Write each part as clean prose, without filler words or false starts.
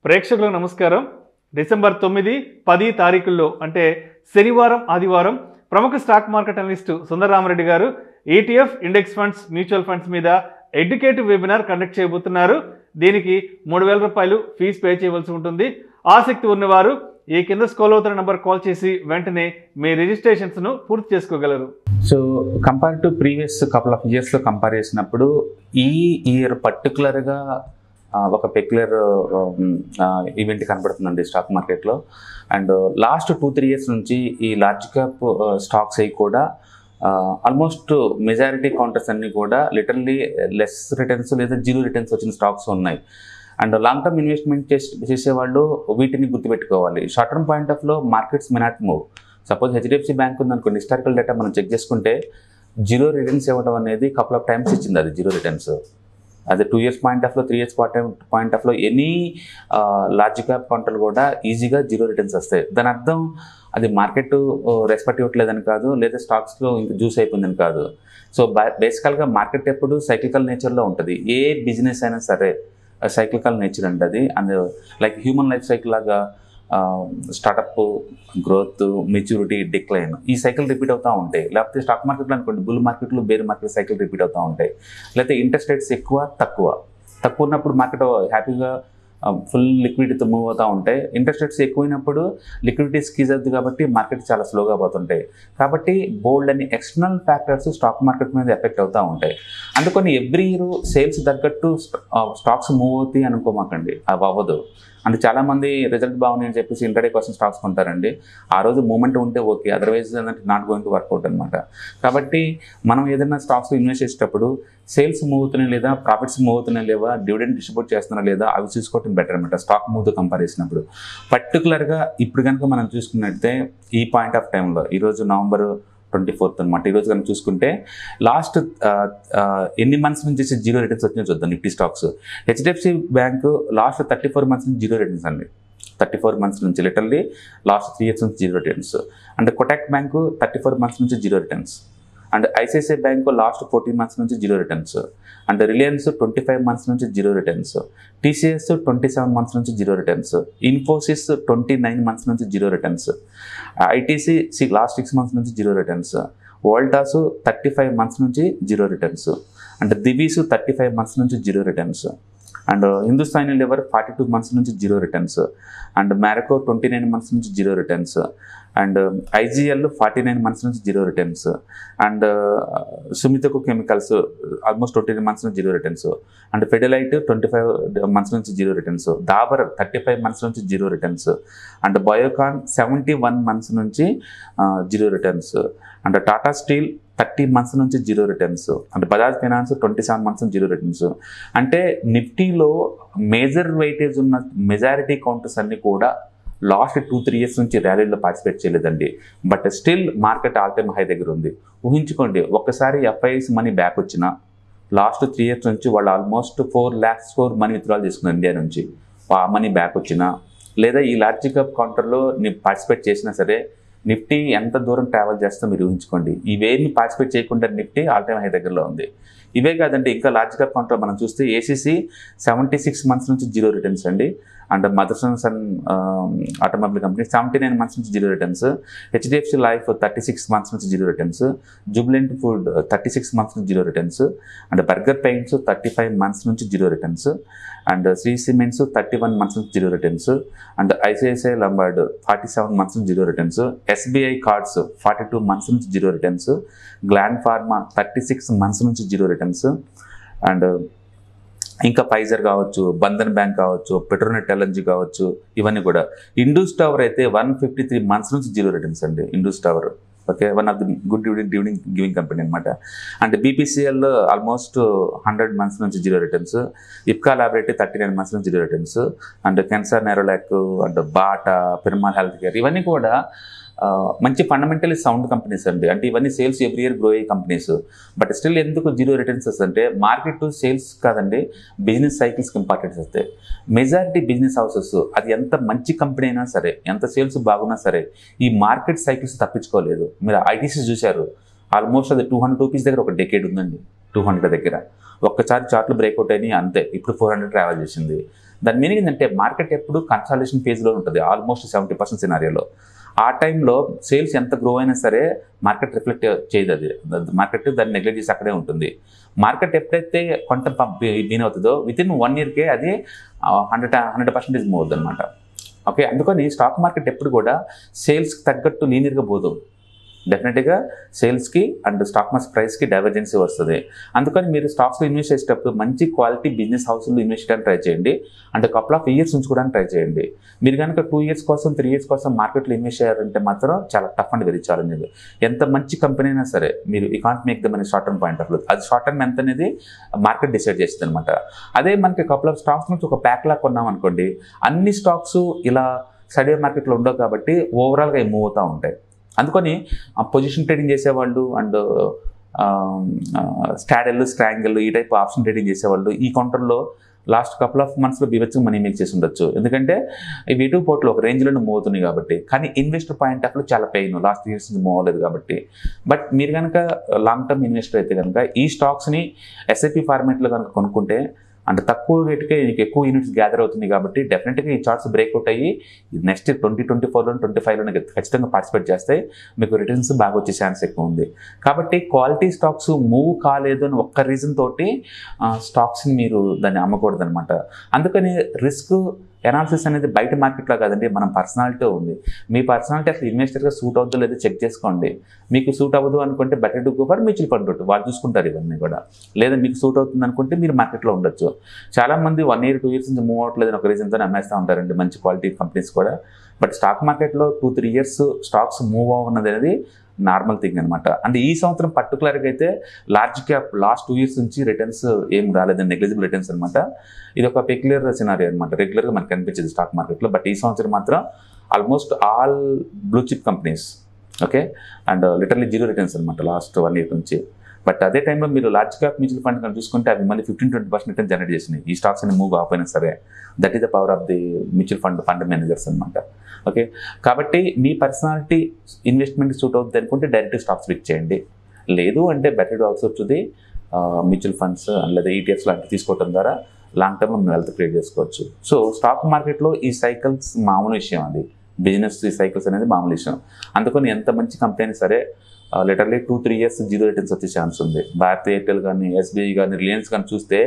ప్రేక్షకులకు నమస్కారం. డిసెంబర్ 9, 10 తారీఖుల్లో అంటే శనివారం, ఆదివారం ప్రముఖ స్టాక్ మార్కెట్ అనలిస్ట్ సుందరరామరెడ్డి గారు ETF index funds, mutual funds మీద ఎడ్యుకేటివ్ వెబినార్ కండక్ట్ చేయబోతున్నారు. దీనికి 3000 రూపాయలు ఫీజు పే చేయవలసి ఉంటుంది. ఆసక్తి ఉన్నవారు ఈ కింద స్క్రోల్ అవుతున్న నంబర్ కాల్ చేసి వెంటనే మీ రిజిస్ట్రేషన్స్ను పూర్తి చేసుకోగలరు. So compare to previous couple of ఇయర్స్లో కంపేర్ చేసినప్పుడు ఈ ఇయర్ పర్టికులర్గా ఒక పెక్యులర్ ఈవెంట్ కనబడుతుందండి స్టాక్ మార్కెట్లో. అండ్ లాస్ట్ 2-3 ఇయర్స్ నుంచి ఈ లార్జ్ క్యాప్ స్టాక్స్ అవి కూడా ఆల్మోస్ట్ మెజారిటీ కౌంటర్స్ అన్నీ కూడా లిటరల్లీ లెస్ రిటర్న్స్ లేదా జీరో రిటర్న్స్ వచ్చిన స్టాక్స్ ఉన్నాయి. అండ్ లాంగ్ టర్మ్ ఇన్వెస్ట్మెంట్ చేసేవాళ్ళు వీటిని గుర్తుపెట్టుకోవాలి. షార్ట్ టర్మ్ పాయింట్ ఆఫ్లో markets may not move. Suppose HDFC bank ఉందనుకోండి, హిస్టారికల్ డేటా మనం చెక్ చేసుకుంటే జీరో రిటర్న్స్ ఇవ్వడం అనేది కపుల్ ఆఫ్ టైమ్స్ ఇచ్చింది. అది జీరో రిటర్న్స్ అదే 2 ఇయర్స్ పాయింట్ ఆఫ్లో, 3 ఇయర్స్ పాయింట్ ఆఫ్లో ఎనీ లార్జ్ క్యాప్ కౌంటర్లు కూడా ఈజీగా జీరో రిటర్న్స్ వస్తాయి. దాని అర్థం అది మార్కెట్ రెస్పెక్ట్ ఇవ్వట్లేదని కాదు, లేదా స్టాక్స్లో ఇంకా జ్యూస్ అయిపోయిందని కాదు. సో బేసికల్గా మార్కెట్ ఎప్పుడు సైక్లికల్ నేచర్లో ఉంటుంది. ఏ బిజినెస్ అయినా సరే సైక్లికల్ నేచర్ అండి అది. And like human life cycle లాగా స్టార్టప్, గ్రోత్, మెచ్యూరిటీ, డిక్లైన్, ఈ సైకిల్ రిపీట్ అవుతూ ఉంటాయి. లేకపోతే స్టాక్ మార్కెట్లో అనుకోండి, బుల్ మార్కెట్లు, బేర్ మార్కెట్ సైకిల్ రిపీట్ అవుతూ ఉంటాయి. లేకపోతే ఇంట్రెస్ట్ రేట్స్ ఎక్కువ తక్కువ ఉన్నప్పుడు మార్కెట్ హ్యాపీగా ఫుల్ లిక్విడిటీతో మూవ్ అవుతూ ఉంటాయి. ఇంట్రెస్ట్ రేట్స్ ఎక్కువైనప్పుడు లిక్విడిటీ స్క్వీజ్ అవుతుంది కాబట్టి మార్కెట్ చాలా స్లోగా పోతుంటాయి. కాబట్టి బోల్డ్ అని ఎక్స్టర్నల్ ఫ్యాక్టర్స్ స్టాక్ మార్కెట్ మీద ఎఫెక్ట్ అవుతూ ఉంటాయి. అందుకని ఎవ్రీ ఇయర్ సేల్స్ తగ్గట్టు స్టాక్స్ మూవ్ అవుతాయి అనుకోమాకండి, అవి అవ్వదు. అంటే చాలామంది రిజల్ట్ బాగుంది అని చెప్పేసి ఇంటర్డే కోసం స్టాక్స్ కొంటారండి. ఆ రోజు మూమెంట్ ఉంటే ఓకే, అదర్వైజ్ అంటే నాట్ గోయింగ్ టు వర్కౌట్ అనమాట. కాబట్టి మనం ఏదైనా స్టాక్స్లో ఇన్వెస్ట్ చేసేటప్పుడు సేల్స్ మూవ్ అవుతున్నాయి లేదా, ప్రాఫిట్స్ మూవ్ అవుతున్నాయి లేదా, డివిడెండ్ డిస్ట్రిబ్యూట్ చేస్తున్నా లేదా, అవి చూసుకోవటం బెటర్ అనమాట స్టాక్ మూవ్తో కంపేర్ చేసినప్పుడు. పర్టికులర్గా ఇప్పుడు కనుక మనం చూసుకున్నట్లయితే ఈ పాయింట్ ఆఫ్ టైంలో ఈరోజు November 24th అనమాట. ఈరోజు కనుక చూసుకుంటే లాస్ట్ ఎన్ని మంత్స్ నుంచి జీరో రిటర్న్స్ వచ్చినా చూద్దాం. Nifty stocks, HDFC bank last 34 months నుంచి జీరో రిటర్న్స్ అండి. 34 మంత్స్ నుంచి లిటరల్లీ లాస్ట్ 3 ఇయర్స్ నుంచి zero returns. And Kotak bank 34 months నుంచి zero returns. And ICICI bank last 14 months నుంచి zero returns. And Reliance 25 months నుంచి జీరో రిటర్న్స్. TCS 27 మంత్స్ నుంచి zero returns. Infosys 29 months నుంచి zero returns. ITC last 6 months నుంచి zero returns. Voltas 35 months నుంచి zero returns. And Divi's 35 months నుంచి zero returns. And Hindustan Unilever 42 months నుంచి zero returns. And Marico 29 months నుంచి zero returns. And IGL 49 months నుంచి zero returns. And Sumitomo chemicals almost 29 months నుంచి zero returns. And ఫెడలైట్ 25 months నుంచి zero returns. Dabur 35 months నుంచి zero returns. And Biocon 71 months నుంచి zero returns. And Tata steel 30 months నుంచి zero returns. అంటే Bajaj finance 27 months నుంచి zero returns. అంటే నిఫ్టీలో మేజర్ వెయిటేజ్ ఉన్న మెజారిటీ కౌంటర్స్ అన్నీ కూడా లాస్ట్ 2-3 ఇయర్స్ నుంచి ర్యాలీలో పార్టిసిపేట్ చేయలేదండి. But still market all time high దగ్గర ఉంది. ఊహించుకోండి, ఒక్కసారి FIIs మనీ బ్యాక్ వచ్చిన లాస్ట్ 3 ఇయర్స్ నుంచి వాళ్ళు ఆల్మోస్ట్ 4 lakhs మనీ విత్డ్రాల్ చేసుకున్నారు ఇండియా నుంచి. ఆ మనీ బ్యాక్ వచ్చినా, లేదా ఈ లార్జ్ క్యాప్ కౌంటర్లో పార్టిసిపేట్ చేసినా సరే నిఫ్టీ ఎంత దూరం ట్రావెల్ చేస్తో మీరు ఊహించుకోండి. ఇవేమి పార్టిసిపేట్ చేయకుండా నిఫ్టీ ఆల్ టైమ్ హై దగ్గరలో ఉంది. ఇవే కాదండి, ఇంకా లార్జ్ క్యాప్ కౌంటర్ మనం చూస్తే ACC 76 మంత్స్ నుంచి జీరో రిటర్న్స్ అండి. And Mothersons and automobile company 79 months నుంచి zero returns. HDFC life 36 months నుంచి zero returns. Jubilant food 36 months నుంచి zero returns. And Berger paints 35 months నుంచి zero returns. And Shree cements 31 months నుంచి zero returns. And ICICI Lombard 47 months నుంచి zero returns. SBI cards 42 months నుంచి zero returns. Gland Pharma 36 months నుంచి zero returns. And ఇంకా Pfizer కావచ్చు, Bandhan bank కావచ్చు, Petronet LNG కావచ్చు, ఇవన్నీ కూడా. ఇండస్ టవర్ అయితే 153 మంత్స్ నుంచి జీరో రిటర్న్స్ అండి. Indus tower okay, one of the good dividend giving company అనమాట. అండ్ BPCL ఆల్మోస్ట్ 100 మంత్స్ నుంచి zero returns. Ipca laboratory 39 months నుంచి zero returns. And Kansai Nerolac and Bata, Piramal health care, ఇవన్నీ కూడా మంచి fundamentally sound companies అండి. అంటే ఇవన్నీ సేల్స్ ఎవ్రీ ఇయర్ గ్రో అయ్యే కంపెనీస్. బట్ స్టిల్ ఎందుకు జీరో రిటర్న్స్ వస్తుంటే మార్కెట్ సేల్స్ కాదండి, బిజినెస్ సైకిల్స్కి ఇంపార్టెన్స్ వస్తాయి. మెజారిటీ బిజినెస్ హౌసెస్ అది ఎంత మంచి కంపెనీ అయినా సరే, ఎంత సేల్స్ బాగున్నా సరే, ఈ మార్కెట్ సైకిల్స్ తప్పించుకోలేదు. మీరు ITC చూశారు, ఆల్మోస్ట్ అది 200 రూపీస్ దగ్గర ఒక డెకేడ్ ఉందండి. 200 దగ్గర ఒక్కసారి చార్ట్లు బ్రేక్అవుట్ అయినాయి అంతే. ఇప్పుడు 400 ట్రావెల్ చేసింది. దాని మీనింగ్ ఏంటంటే మార్కెట్ ఎప్పుడు కన్సాలిడేషన్ ఫేజ్లో ఉంటుంది, ఆల్మోస్ట్ 70% సినారియోలో. ఆ టైంలో సేల్స్ ఎంత గ్రో అయినా సరే మార్కెట్ రిఫ్లెక్ట్ చేయదు, అది మార్కెట్ దాన్ని నెగ్లెక్ట్ చేసి అక్కడే ఉంటుంది. మార్కెట్ ఎప్పుడైతే కొంత బీన్ అవుతుందో వితిన్ 1 ఇయర్కే అది 100% మూవ్ అవుతుంది అనమాట. ఓకే, అందుకని స్టాక్ మార్కెట్ ఎప్పుడు కూడా సేల్స్కి తగ్గట్టు లీనియర్గా పోదు. డెఫినెట్గా సేల్స్కి అండ్ స్టాక్ మార్కెట్ ప్రైస్కి డైవర్జెన్సీ వస్తుంది. అందుకని మీరు స్టాక్స్లో ఇన్వెస్ట్ చేసేటప్పుడు మంచి క్వాలిటీ బిజినెస్ హౌస్లో ఇన్వెస్ట్ చేయడానికి ట్రై చేయండి, అండ్ కపుల్ ఆఫ్ ఇయర్స్ ఉంచుకోవడానికి ట్రై చేయండి. మీరు కనుక 2 ఇయర్స్ కోసం 3 ఇయర్స్ కోసం మార్కెట్లో ఇన్వెస్ట్ చేయాలంటే మాత్రం చాలా టఫ్ అండ్ వెరీ ఛాలెంజింగ్. ఎంత మంచి కంపెనీ అయినా సరే మీరు ఈ కాంట్ మేక్ దమ్ అనే short term point of view, అది షార్ట్ టర్మ్ ఎంత అనేది మార్కెట్ డిసైడ్ చేస్తుంది అనమాట. అదే మనకి కపుల్ ఆఫ్ స్టాక్స్ నుంచి ఒక ప్యాక్ లాగా కొన్నాం అనుకోండి, అన్ని స్టాక్స్ ఇలా సైడ్ మార్కెట్లో ఉండవు కాబట్టి ఓవరాల్గా మూవ్ అవుతూ ఉంటాయి. అందుకని పొజిషన్ ట్రేడింగ్ చేసేవాళ్ళు అండ్ స్టాడెల్ స్ట్రాంగిల్ ఈ టైప్ ఆప్షన్ ట్రేడింగ్ చేసేవాళ్ళు ఈ కౌంటర్లో లాస్ట్ కపుల్ ఆఫ్ మంత్స్లో బీవెచ్గా మనీ మేక్ చేసి ఉండొచ్చు, ఎందుకంటే ఇవి ఎటు పోర్ట్లో ఒక రేంజ్లోనే మూవ్ అవుతున్నాయి కాబట్టి. కానీ ఇన్వెస్టర్ పాయింట్ ఆఫ్ వ్యూ చాలా పెయిన్, లాస్ట్ ఇయర్స్ నుంచి మూవ్ అవ్వలేదు కాబట్టి. బట్ మీరు కనుక లాంగ్ టర్మ్ ఇన్వెస్టర్ అయితే కనుక ఈ స్టాక్స్ని ఎస్ఐపి ఫార్మేట్లో కనుక కొనుక్కుంటే అంటే తక్కువ రేటుకే మీకు ఎక్కువ యూనిట్స్ గ్యాదర్ అవుతుంది కాబట్టి డెఫినెట్గా ఈ చార్ట్స్ బ్రేక్అవుట్ అయ్యి నెక్స్ట్ 2024లో 25లోనే ఖచ్చితంగా పార్టిసిపేట్ చేస్తాయి. మీకు రిటర్న్స్ బాగా వచ్చే ఛాన్స్ ఎక్కువ ఉంది. కాబట్టి క్వాలిటీ స్టాక్స్ మూవ్ కాలేదు అని ఒక్క రీజన్ తోటి స్టాక్స్ని మీరు దాన్ని అమ్మకూడదు అనమాట. అందుకని రిస్క్ ఎనాలిసిస్ అనేది బయట మార్కెట్లో కాదండి, మన పర్సనాలిటీ ఉంది. మీ పర్సనాలిటీ అసలు ఇన్వెస్టర్గా సూట్ అవుతుందో లేదో చెక్ చేసుకోండి. మీకు సూట్ అవ్వదు అనుకుంటే better to go for mutual fund route, వాళ్ళు చూసుకుంటారు ఇవన్నీ కూడా. లేదా మీకు సూట్ అవుతుంది అనుకుంటే మీరు మార్కెట్లో ఉండొచ్చు. చాలామంది 1 ఇయర్ 2 ఇయర్స్ నుంచి మూవ్ అవ్వట్లేదు ఒక రీజన్తో అమ్మేస్తూ ఉంటారండి మంచి క్వాలిటీ కంపెనీస్ కూడా. బట్ స్టాక్ మార్కెట్లో 2-3 ఇయర్స్ స్టాక్స్ మూవ్ అవ్వన్నది అనేది నార్మల్ థింగ్ అనమాట. అంటే ఈ సంవత్సరం పర్టికులర్గా అయితే లార్జ్ క్యాప్ లాస్ట్ 2 ఇయర్స్ నుంచి రిటర్న్స్ ఏం రాలేదండి, నెగ్లిజిబుల్ రిటర్న్స్ అనమాట. ఇది ఒక పెక్యులర్ సినారియో అనమాట, రెగ్యులర్గా మనకు కనిపించేది స్టాక్ మార్కెట్లో. బట్ ఈ సంవత్సరం మాత్రం almost all blue chip companies okay and literally zero returns అనమాట లాస్ట్ 1 ఇయర్ నుంచి. బట్ అదే టైంలో మీరు లార్జ్ క్యాప్ మ్యూచువల్ ఫండ్ కనుక చూసుకుంటే అవి మళ్ళీ 15-20% రిటర్న్ జనరేట్ చేసినాయి ఈ స్టాక్స్ అని మూవ్ కాకపోయినా సరే. That is the power of the mutual fund managers అనమాట. ఓకే, కాబట్టి మీ పర్సనాలిటీ ఇన్వెస్ట్మెంట్ సూట్ అవుతుంది అనుకుంటే డైరెక్ట్ స్టాక్స్ పిక్ చేయండి, లేదు అంటే better outsource the mutual funds లేదా ఈటీఎఫ్స్ లాంటివి తీసుకోవడం ద్వారా లాంగ్ టర్మ్ మనం వెల్త్ క్రియేట్ చేసుకోవచ్చు. సో స్టాక్ మార్కెట్లో ఈ సైకిల్స్ మామూలు విషయం, అది బిజినెస్ ఈ సైకిల్స్ అనేది మామూలు విషయం. అందుకని ఎంత మంచి కంపెనీ సరే లిటర్లీ 2-3 ఇయర్స్ జీరో రిటర్న్స్ వచ్చే ఛాన్స్ ఉంది. భారతీయ ఎయిర్టెల్ కానీ ఎస్బీఐ కానీ రిలయన్స్ కానీ చూస్తే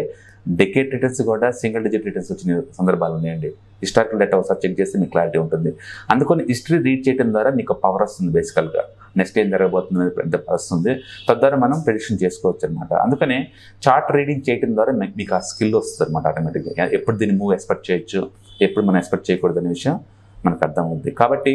డెకేట్ రిటర్న్స్ కూడా సింగిల్ డిజిట్ రిటర్న్స్ వచ్చిన సందర్భాలు ఉన్నాయండి. హిస్టారికల్ డేటా ఒకసారి చెక్ చేస్తే మీకు క్లారిటీ ఉంటుంది. అందుకని హిస్టరీ రీడ్ చేయడం ద్వారా మీకు పవర్ వస్తుంది, బేసికల్గా నెక్స్ట్ ఏం జరగబోతుంది పెద్ద వస్తుంది. తద్వారా మనం ప్రెడిక్షన్ చేసుకోవచ్చు అనమాట. అందుకనే చార్ట్ రీడింగ్ చేయడం ద్వారా మీకు ఆ స్కిల్ వస్తుంది అనమాట ఆటోమేటిక్గా. ఎప్పుడు దీన్ని మూవ్ ఎక్స్పెక్ట్ చేయొచ్చు, ఎప్పుడు మనం ఎక్స్పెక్ట్ చేయకూడదు అనే విషయం మనకు అర్థం అవుతుంది. కాబట్టి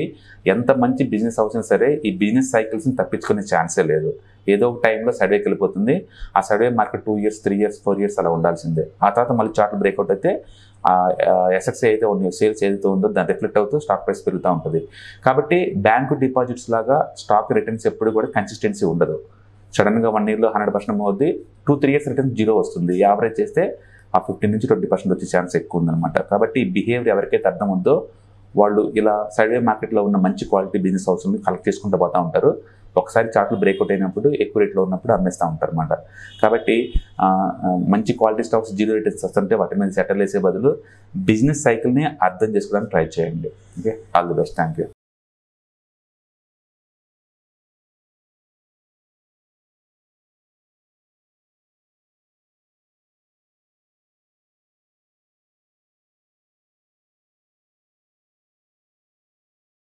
ఎంత మంచి బిజినెస్ హౌస్ అయినా సరే ఈ బిజినెస్ సైకిల్స్ని తప్పించుకునే ఛాన్సే లేదు. ఏదో ఒక టైంలో సైడ్వేకి వెళ్ళిపోతుంది. ఆ sideway market 2 years 3 years 4 years అలా ఉండాల్సిందే. ఆ తర్వాత మళ్ళీ చార్ట్ బ్రేక్అవుట్ అయితే ఎసెట్స్ ఏదైతే ఉన్నాయో సేల్స్ ఏదైతే ఉందో దాన్ని రిఫ్లెక్ట్ అవుతూ స్టాక్ ప్రైస్ పెరుగుతూ ఉంటుంది. కాబట్టి బ్యాంకు డిపాజిట్స్ లాగా స్టాక్ రిటర్న్స్ ఎప్పుడు కూడా కన్సిస్టెన్సీ ఉండదు. సడన్గా 1 ఇయర్లో 100% అవుద్ది, 2-3 ఇయర్స్ రిటర్న్స్ 0 వస్తుంది. యావరేజ్ చేస్తే ఆ 15-20% వచ్చే ఛాన్స్ ఎక్కువ ఉందన్నమాట. కాబట్టి బిహేవియర్ ఎవరికైతే అర్థం ఉందో వాళ్ళు ఇలా సైడ్వే మార్కెట్లో ఉన్న మంచి క్వాలిటీ బిజినెస్ హౌస్ని కలెక్ట్ చేసుకుంటూ పోతూ ఉంటారు. ఒకసారి చార్ట్లు బ్రేక్అవుట్ అయినప్పుడు ఎక్కువ రేట్లో ఉన్నప్పుడు అమ్మేస్తూ ఉంటారు అనమాట. కాబట్టి మంచి క్వాలిటీ స్టాక్స్ జీరో రిటర్న్స్ వస్తుంటే వాటి మీద సెటిల్ వేసే బదులు బిజినెస్ సైకిల్ని అర్థం చేసుకోవడానికి ట్రై చేయండి. Okay, all the best, thank you.